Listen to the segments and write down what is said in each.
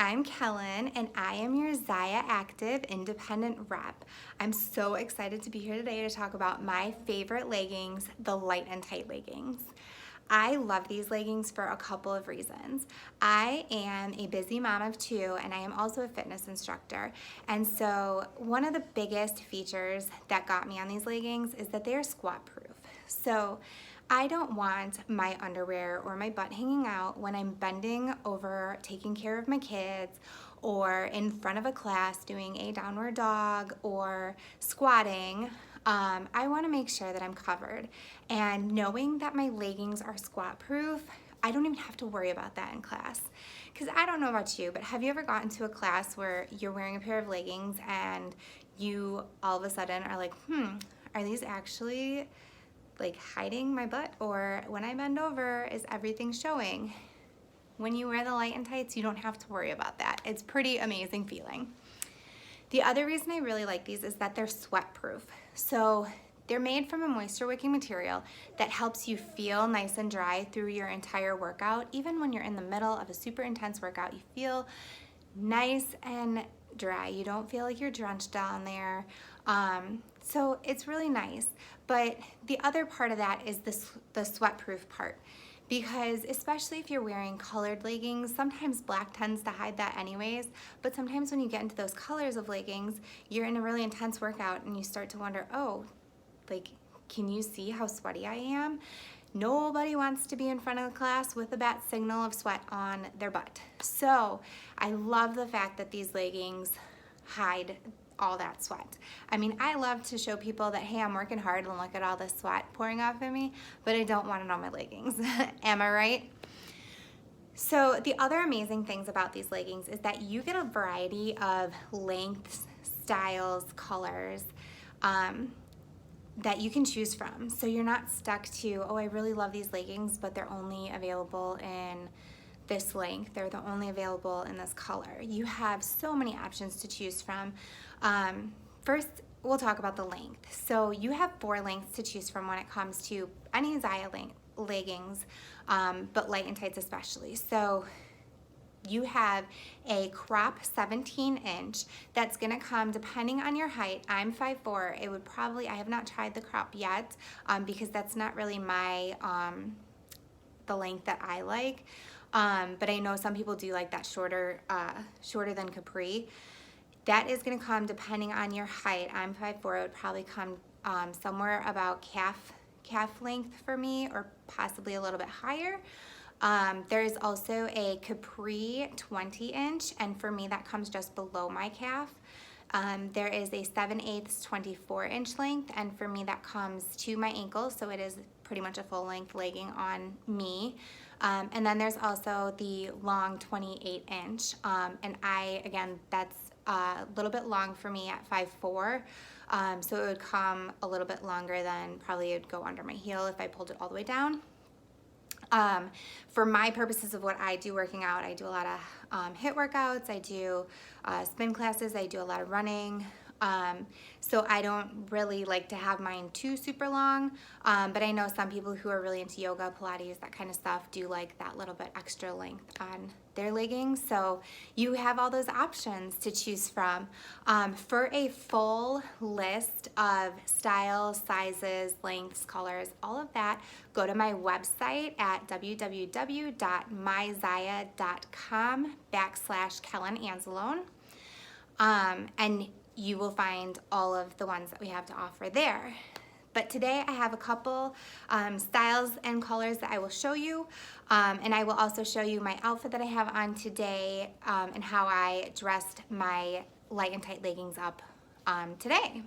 I'm Kellen and I am your Zaya Active Independent Rep. I'm so excited to be here today to talk about my favorite leggings, the light and tight leggings. I love these leggings for a couple of reasons. I am a busy mom of two and I am also a fitness instructor. And so one of the biggest features that got me on these leggings is that they are squat proof. So I don't want my underwear or my butt hanging out when I'm bending over taking care of my kids or in front of a class doing a downward dog or squatting. I want to make sure that I'm covered, and knowing that my leggings are squat proof, I don't even have to worry about that in class. Because I don't know about you, but have you ever gotten to a class where you're wearing a pair of leggings and you all of a sudden are like, are these actually like hiding my butt, or when I bend over, is everything showing? When you wear the light and tights, you don't have to worry about that. It's pretty amazing feeling. The other reason I really like these is that they're sweat proof. So they're made from a moisture wicking material that helps you feel nice and dry through your entire workout. Even when you're in the middle of a super intense workout, you feel nice and dry. You don't feel like you're drenched down there. So it's really nice. But the other part of that is the sweat proof part. Because especially if you're wearing colored leggings, sometimes black tends to hide that anyways, but sometimes when you get into those colors of leggings, you're in a really intense workout and you start to wonder, oh, like, can you see how sweaty I am? Nobody wants to be in front of the class with a bat signal of sweat on their butt. So I love the fact that these leggings hide all that sweat. I mean, I love to show people that, hey, I'm working hard and look at all this sweat pouring off of me, but I don't want it on my leggings. Am I right? So the other amazing things about these leggings is that you get a variety of lengths, styles, colors, that you can choose from. So you're not stuck to, oh, I really love these leggings, but they're only available in this length. They're the only available in this color. You have so many options to choose from. First, we'll talk about the length. So you have 4 lengths to choose from when it comes to any Zaya leggings, but light and tights especially. So you have a crop 17-inch that's gonna come depending on your height. I'm 5'4". It would probably, I have not tried the crop yet because that's not really my, the length that I like. But I know some people do like that shorter than Capri. That is gonna come depending on your height. I'm 5'4", it would probably come somewhere about calf length for me, or possibly a little bit higher. There's also a Capri 20-inch, and for me that comes just below my calf. There is a 7/8 24-inch length, and for me that comes to my ankle, so it is pretty much a full-length legging on me. And then there's also the long 28-inch, and again, that's a little bit long for me at 5'4", so it would come a little bit longer than probably it would go under my heel if I pulled it all the way down. For my purposes of what I do working out, I do a lot of HIIT workouts, I do spin classes, I do a lot of running. So I don't really like to have mine too super long, but I know some people who are really into yoga, Pilates, that kind of stuff do like that little bit extra length on their leggings. So you have all those options to choose from. For a full list of styles, sizes, lengths, colors, all of that, go to my website at www.myzaya.com/Kellen Anzalone. And you will find all of the ones that we have to offer there. But today I have a couple styles and colors that I will show you, and I will also show you my outfit that I have on today, and how I dressed my light and tight leggings up today.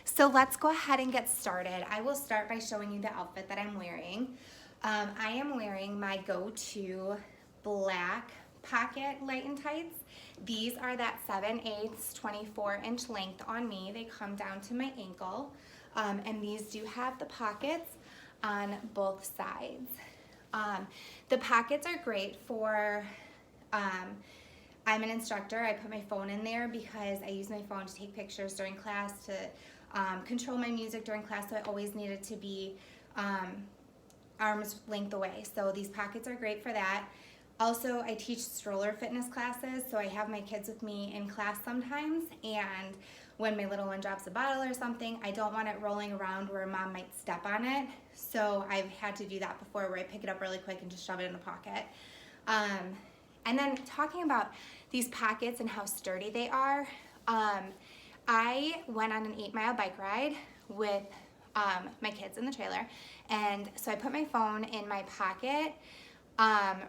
So let's go ahead and get started. I will start by showing you the outfit that I'm wearing. I am wearing my go-to black pocket light and tights. These are that 7/8 24-inch length on me. They come down to my ankle, and these do have the pockets on both sides. The pockets are great for, I'm an instructor. I put my phone in there because I use my phone to take pictures during class, to control my music during class, so I always needed to be arm's length away. So these pockets are great for that. Also, I teach stroller fitness classes, so I have my kids with me in class sometimes, and when my little one drops a bottle or something, I don't want it rolling around where mom might step on it. So I've had to do that before, where I pick it up really quick and just shove it in the pocket. And then talking about these pockets and how sturdy they are, I went on an 8-mile bike ride with my kids in the trailer, and so I put my phone in my pocket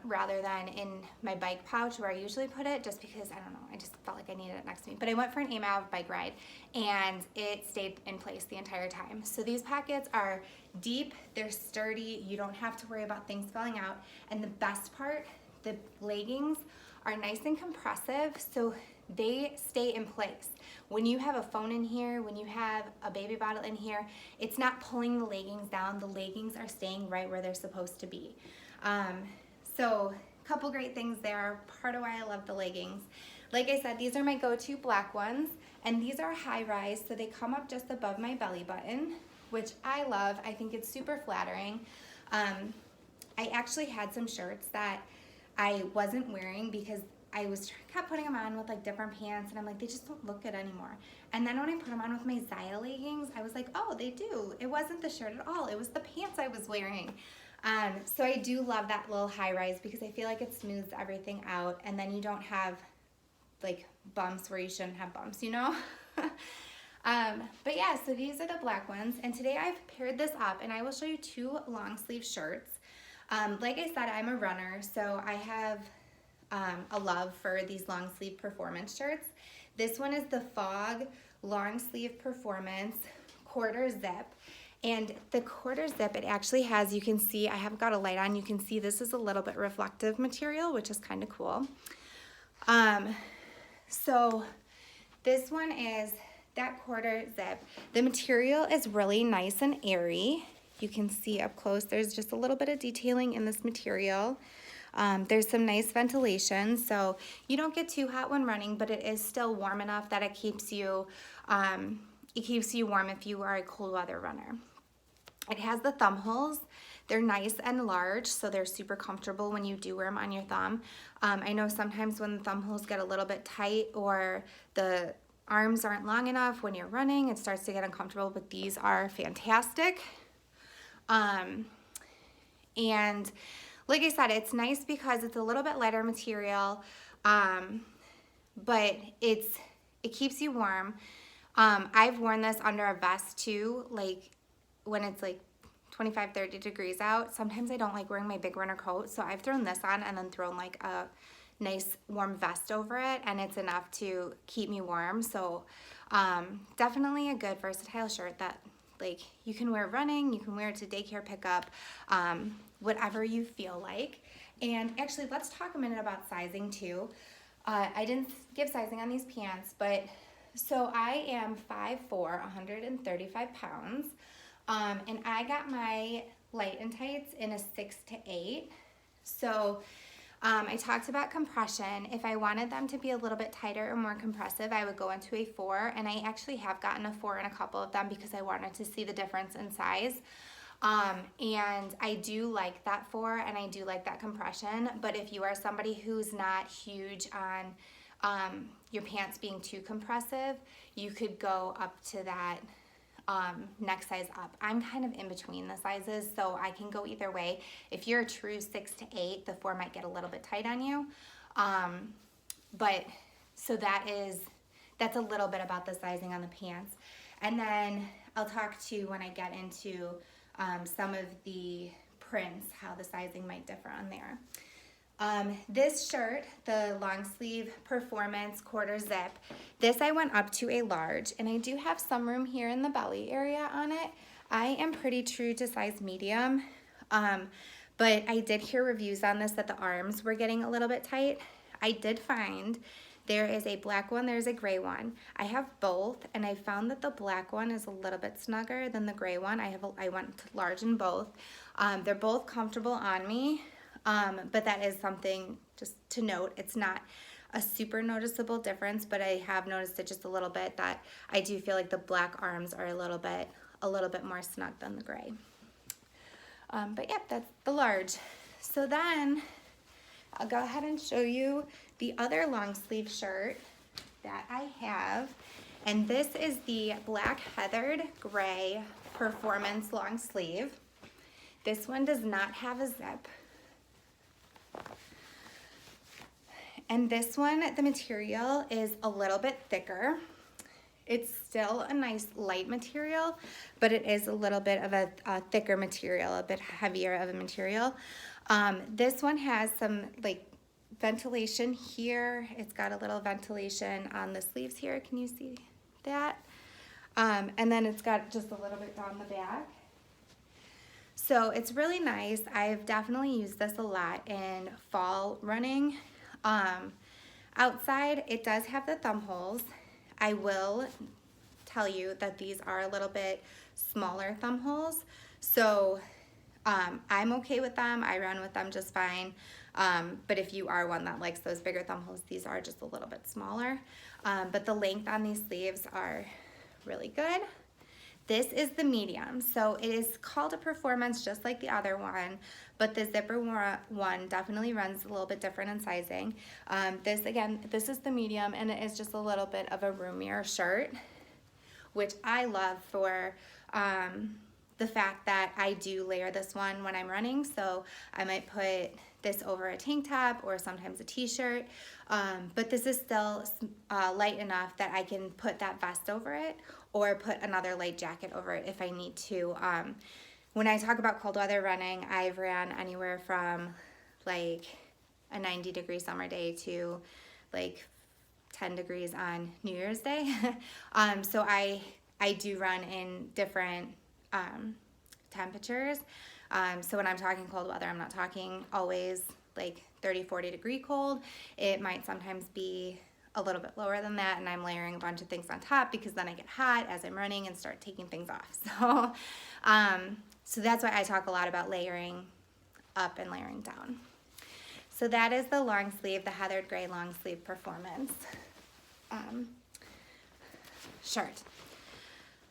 rather than in my bike pouch where I usually put it, just because, I don't know, I just felt like I needed it next to me. But I went for an 8-mile bike ride, and it stayed in place the entire time. So these pockets are deep, they're sturdy, you don't have to worry about things falling out. And the best part, the leggings are nice and compressive, so they stay in place. When you have a phone in here, when you have a baby bottle in here, it's not pulling the leggings down. The leggings are staying right where they're supposed to be. So a couple great things there, part of why I love the leggings. Like I said, these are my go-to black ones, and these are high rise, so they come up just above my belly button, which I love. I think it's super flattering. I actually had some shirts that I wasn't wearing because I kept putting them on with like different pants, and I'm like, they just don't look good anymore. And then when I put them on with my Zaya leggings, I was like, oh, they do. It wasn't the shirt at all. It was the pants I was wearing. So I do love that little high rise because I feel like it smooths everything out, and then you don't have like bumps where you shouldn't have bumps, you know? But yeah, so these are the black ones, and today I've paired this up, and I will show you 2 long sleeve shirts. Like I said, I'm a runner, so I have a love for these long sleeve performance shirts. This one is the Fog long sleeve performance quarter zip. And the quarter zip, it actually has, you can see, I have got a light on, you can see this is a little bit reflective material, which is kind of cool. So this one is that quarter zip. The material is really nice and airy. You can see up close, there's just a little bit of detailing in this material. There's some nice ventilation, so you don't get too hot when running, but it is still warm enough that it keeps you warm if you are a cold weather runner. It has the thumb holes. They're nice and large, so they're super comfortable when you do wear them on your thumb. I know sometimes when the thumb holes get a little bit tight or the arms aren't long enough when you're running, it starts to get uncomfortable, but these are fantastic. And like I said, it's nice because it's a little bit lighter material, but it keeps you warm. I've worn this under a vest too, like when it's like 25, 30 degrees out. Sometimes I don't like wearing my big winter coat, so I've thrown this on and then thrown like a nice warm vest over it, and it's enough to keep me warm. So definitely a good versatile shirt that like you can wear running, you can wear it to daycare pickup, whatever you feel like. And actually, let's talk a minute about sizing too. I didn't give sizing on these pants, but so I am 5'4", 135 pounds. And I got my light and tights in a 6 to 8. So I talked about compression. If I wanted them to be a little bit tighter or more compressive, I would go into a 4. And I actually have gotten a 4 in a couple of them because I wanted to see the difference in size. And I do like that 4, and I do like that compression. But if you are somebody who's not huge on your pants being too compressive, you could go up to that next size up. I'm kind of in between the sizes, so I can go either way. If you're a true 6 to 8, the 4 might get a little bit tight on you. But so that's a little bit about the sizing on the pants. And then I'll talk to when I get into some of the prints, how the sizing might differ on there. This shirt, the long sleeve performance quarter zip, this I went up to a large, and I do have some room here in the belly area on it. I am pretty true to size medium, but I did hear reviews on this that the arms were getting a little bit tight. I did find there is a black one, there's a gray one. I have both, and I found that the black one is a little bit snugger than the gray one. I went large in both. They're both comfortable on me. But that is something just to note. It's not a super noticeable difference, but I have noticed it just a little bit, that I do feel like the black arms are a little bit more snug than the gray. But yep, that's the large. So then I'll go ahead and show you the other long sleeve shirt that I have. And this is the black heathered gray performance long sleeve. This one does not have a zip. And this one, the material is a little bit thicker. It's still a nice light material, but it is a little bit of a thicker material, a bit heavier of a material. This one has some like ventilation here. It's got a little ventilation on the sleeves here. Can you see that? And then it's got just a little bit down the back. So it's really nice. I've definitely used this a lot in fall running. Outside, it does have the thumb holes. I will tell you that these are a little bit smaller thumb holes. So I'm okay with them. I run with them just fine. But if you are one that likes those bigger thumb holes, these are just a little bit smaller. But the length on these sleeves are really good. This is the medium. So it is called a performance just like the other one, but the zipper one definitely runs a little bit different in sizing. This is the medium, and it is just a little bit of a roomier shirt, which I love for the fact that I do layer this one when I'm running. So I might put this over a tank top or sometimes a t-shirt, but this is still light enough that I can put that vest over it or put another light jacket over it if I need to. When I talk about cold weather running, I've ran anywhere from like a 90-degree summer day to like 10 degrees on New Year's Day. So I do run in different temperatures. So when I'm talking cold weather, I'm not talking always like 30, 40 degree cold. It might sometimes be a little bit lower than that, and I'm layering a bunch of things on top because then I get hot as I'm running and start taking things off. So that's why I talk a lot about layering up and layering down. So that is the long sleeve, the heathered gray long sleeve performance shirt.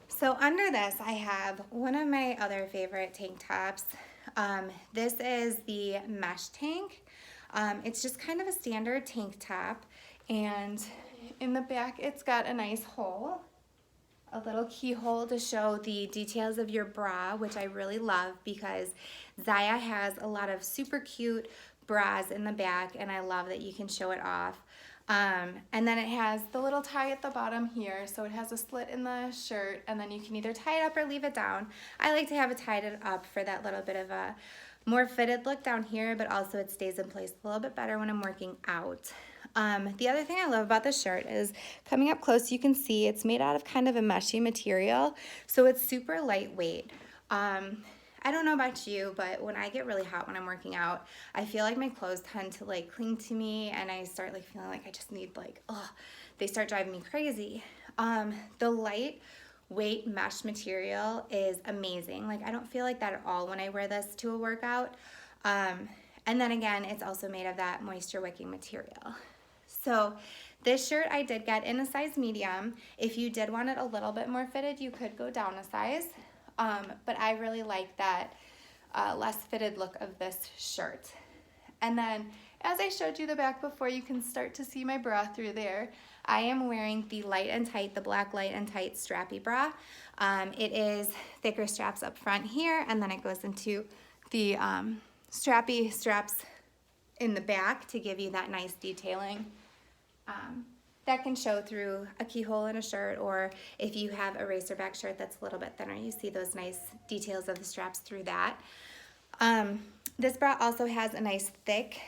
So under this, I have one of my other favorite tank tops. This is the mesh tank. It's just kind of a standard tank top, and in the back, it's got a nice hole, a little keyhole to show the details of your bra, which I really love because Zaya has a lot of super cute bras in the back, and I love that you can show it off. And then it has the little tie at the bottom here, so it has a slit in the shirt, and then you can either tie it up or leave it down. I like to have it tied up for that little bit of a more fitted look down here, but also it stays in place a little bit better when I'm working out. The other thing I love about this shirt is coming up close, you can see it's made out of kind of a meshy material, so it's super lightweight. I don't know about you, but when I get really hot when I'm working out, I feel like my clothes tend to like cling to me, and I start like feeling like I just need like, they start driving me crazy. The lightweight mesh material is amazing. Like I don't feel like that at all when I wear this to a workout. And then again, it's also made of that moisture wicking material. So this shirt I did get in a size medium. If you did want it a little bit more fitted, you could go down a size. But I really like that less fitted look of this shirt. And then, as I showed you the back before, you can start to see my bra through there. I am wearing the Light and Tight, the black Light and Tight strappy bra. It is thicker straps up front here, and then it goes into the strappy straps in the back to give you that nice detailing. That can show through a keyhole in a shirt, or if you have a racerback shirt that's a little bit thinner, you see those nice details of the straps through that. This bra also has a nice thick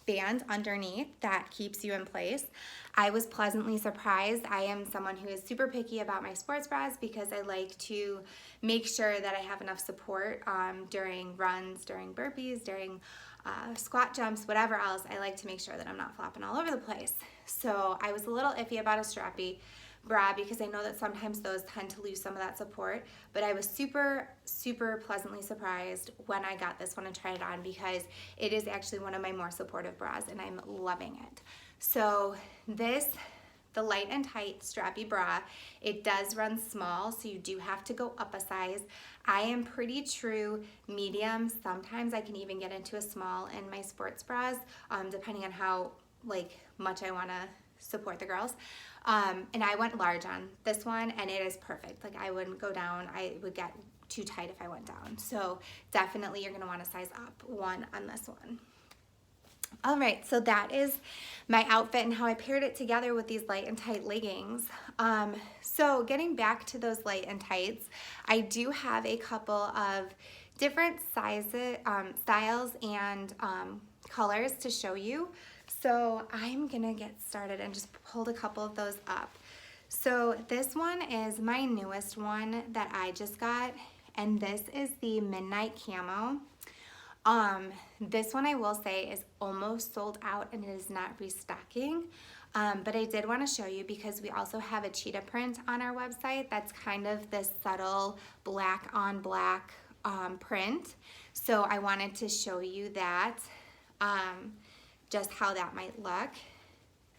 band underneath that keeps you in place. I was pleasantly surprised. I am someone who is super picky about my sports bras because I like to make sure that I have enough support during runs, during burpees, during squat jumps, whatever else. I like to make sure that I'm not flopping all over the place. So I was a little iffy about a strappy bra because I know that sometimes those tend to lose some of that support, but I was super, super pleasantly surprised when I got this one and tried it on because it is actually one of my more supportive bras and I'm loving it. So this the Light and Tight strappy bra. It does run small, so you do have to go up a size. I am pretty true medium. Sometimes I can even get into a small in my sports bras, depending on how much I want to support the girls. And I went large on this one, and it is perfect. Like, I wouldn't go down. I would get too tight if I went down. So definitely you're gonna want to size up one on this one. All right, so that is my outfit and how I paired it together with these Light and Tight leggings. So getting back to those Light and Tights, I do have a couple of different sizes, styles and colors to show you. So I'm gonna get started and just pulled a couple of those up. So this one is my newest one that I just got, and this is the Midnight Camo. This one I will say is almost sold out and it is not restocking, but I did want to show you because we also have a cheetah print on our website that's kind of this subtle black on black print. So I wanted to show you that, just how that might look.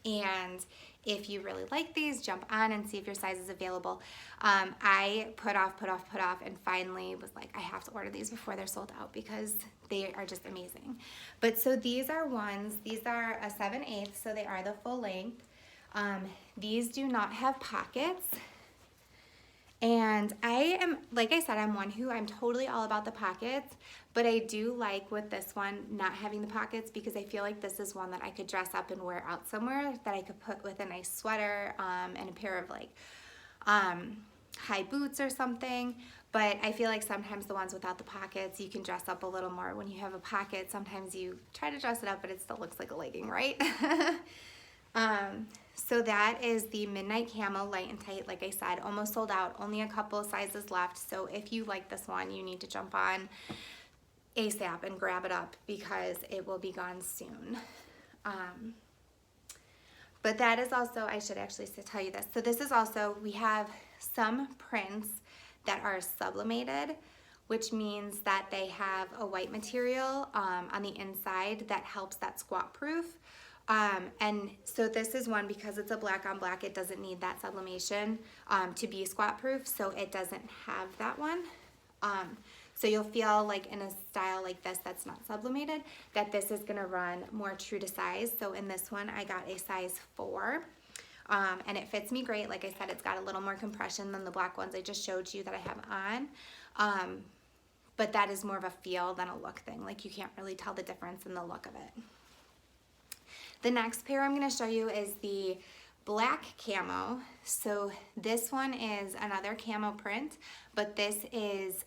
And if you really like these, jump on and see if your size is available. I put off, and finally was like, I have to order these before they're sold out because they are just amazing. But so these are ones, these are a 7/8, so they are the full length. These do not have pockets. And I am, like I said, I'm totally all about the pockets, but I do like with this one not having the pockets because I feel like this is one that I could dress up and wear out somewhere, that I could put with a nice sweater and a pair of high boots or something. But I feel like sometimes the ones without the pockets, you can dress up a little more. When you have a pocket, sometimes you try to dress it up, but it still looks like a legging, right? So that is the Midnight Camo Light and Tight. Like I said, almost sold out, only a couple of sizes left. So if you like this one, you need to jump on ASAP and grab it up because it will be gone soon. But that is also, I should actually tell you this. So this is also, we have some prints that are sublimated, which means that they have a white material on the inside that helps that squat proof. And so this is one, because it's a black on black, it doesn't need that sublimation to be squat proof, so it doesn't have that one. So you'll feel like in a style like this that's not sublimated, that this is gonna run more true to size. So in this one, I got a size 4. And it fits me great. Like I said, it's got a little more compression than the black ones I just showed you that I have on. But that is more of a feel than a look thing. Like, you can't really tell the difference in the look of it. The next pair I'm going to show you is the black camo. So this one is another camo print, but this is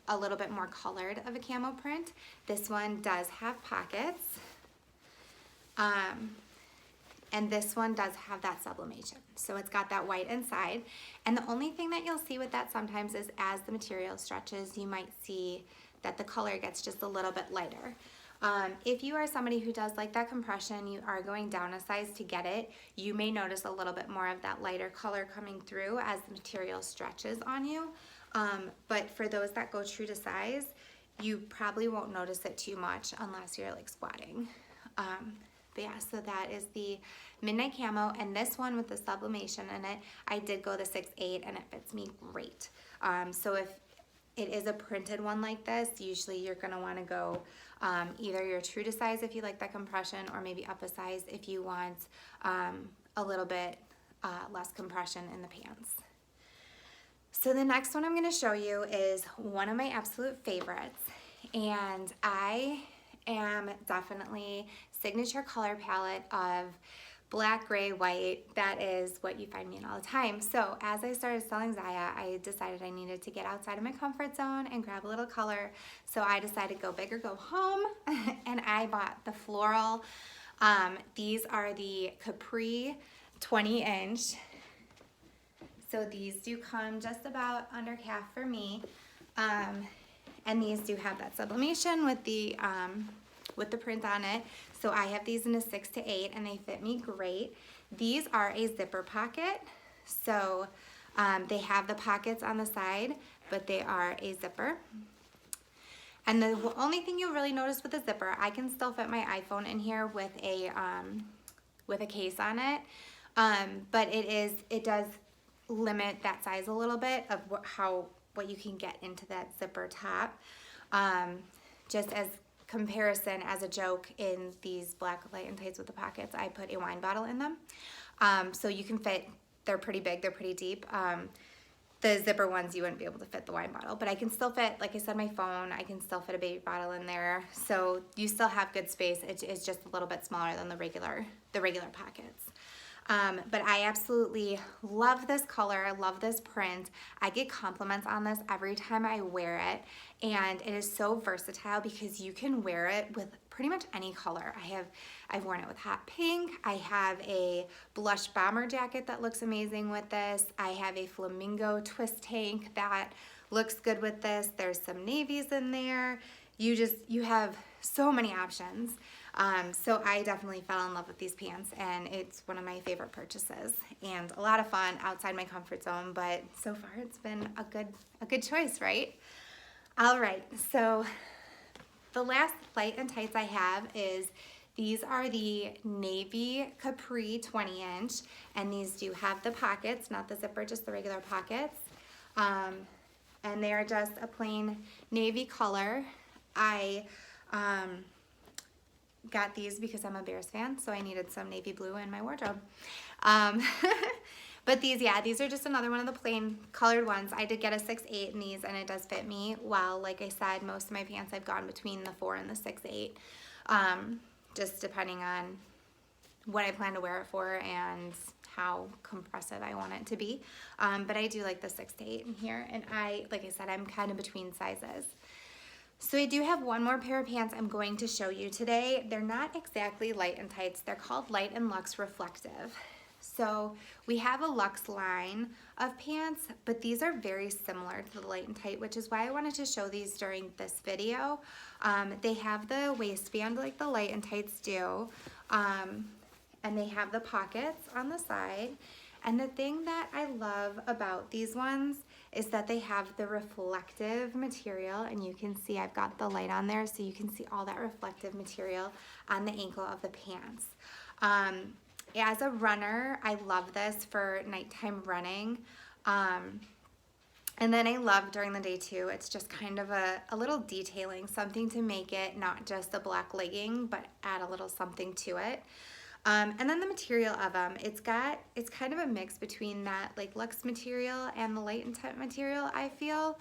a little bit more colored of a camo print. This one does have pockets. And this one does have that sublimation. So it's got that white inside. And the only thing that you'll see with that sometimes is as the material stretches, you might see that the color gets just a little bit lighter. If you are somebody who does like that compression, you are going down a size to get it, you may notice a little bit more of that lighter color coming through as the material stretches on you. But for those that go true to size, you probably won't notice it too much unless you're like squatting. But yeah, so that is the Midnight Camo, and this one with the sublimation in it, I did go the 6/8 and it fits me great. So if it is a printed one like this, usually you're gonna wanna go either your true to size if you like that compression, or maybe up a size if you want a little bit less compression in the pants. So the next one I'm gonna show you is one of my absolute favorites, and I am definitely signature color palette of black, gray, white. That is what you find me in all the time. So as I started selling Zaya, I decided I needed to get outside of my comfort zone and grab a little color. So I decided go big or go home, and I bought the floral. These are the Capris 20-inch. So these do come just about under calf for me. And these do have that sublimation with the print on it. So I have these in a 6 to 8 and they fit me great. These are a zipper pocket. So they have the pockets on the side, but they are a zipper. And the only thing you'll really notice with the zipper, I can still fit my iPhone in here with a case on it. But it does limit that size a little bit of what you can get into that zipper top. Just as comparison, as a joke, in these black light and tights with the pockets, I put a wine bottle in them. So you can fit, they're pretty big, they're pretty deep. The zipper ones, you wouldn't be able to fit the wine bottle, but I can still fit, like I said, my phone. I can still fit a baby bottle in there. So you still have good space. It's just a little bit smaller than the regular pockets. But I absolutely love this color. I love this print. I get compliments on this every time I wear it. And it is so versatile because you can wear it with pretty much any color. I've worn it with hot pink. I have a blush bomber jacket that looks amazing with this. I have a flamingo twist tank that looks good with this. There's some navies in there. You have so many options. So I definitely fell in love with these pants, and it's one of my favorite purchases and a lot of fun outside my comfort zone, but so far it's been a good choice, right? All right, so the last light and tights I have is these are the navy Capri 20-inch, and these do have the pockets, not the zipper, just the regular pockets. And they are just a plain navy color. I got these because I'm a Bears fan, so I needed some navy blue in my wardrobe. But these are just another one of the plain colored ones. I did get a 6'8" in these, and it does fit me well. Like I said, most of my pants I've gone between the 4 and the 6'8", just depending on what I plan to wear it for and how compressive I want it to be. But I do like the 6 to 8 in here, and like I said, I'm kind of between sizes. So I do have one more pair of pants I'm going to show you today. They're not exactly light and tights. They're called Light and Luxe Reflective. So we have a Luxe line of pants, but these are very similar to the light and tight, which is why I wanted to show these during this video. They have the waistband like the light and tights do, and they have the pockets on the side. And the thing that I love about these ones is that they have the reflective material, and you can see I've got the light on there, so you can see all that reflective material on the ankle of the pants. As a runner, I love this for nighttime running. And then I love during the day too. It's just kind of a little detailing, something to make it not just a black legging, but add a little something to it. And then the material of them, it's kind of a mix between that like luxe material and the light and tight material, I feel.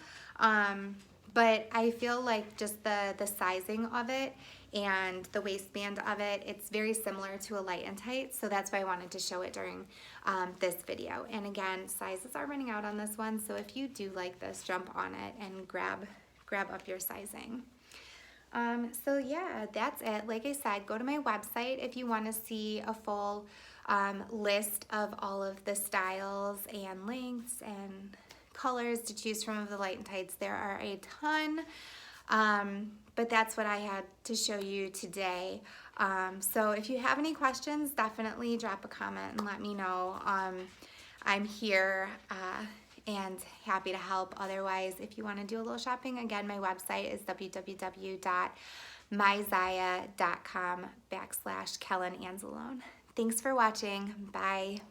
But I feel like just the sizing of it and the waistband of it, it's very similar to a light and tight, so that's why I wanted to show it during this video. And again, sizes are running out on this one, so if you do like this, jump on it and grab up your sizing. So yeah, that's it. Like I said, go to my website if you want to see a full list of all of the styles and lengths and colors to choose from of the light and tights. There are a ton, but that's what I had to show you today. So if you have any questions, definitely drop a comment and let me know. I'm here and happy to help. Otherwise, if you want to do a little shopping, again, my website is www.myzaya.com/Kellen Anzalone. Thanks for watching. Bye.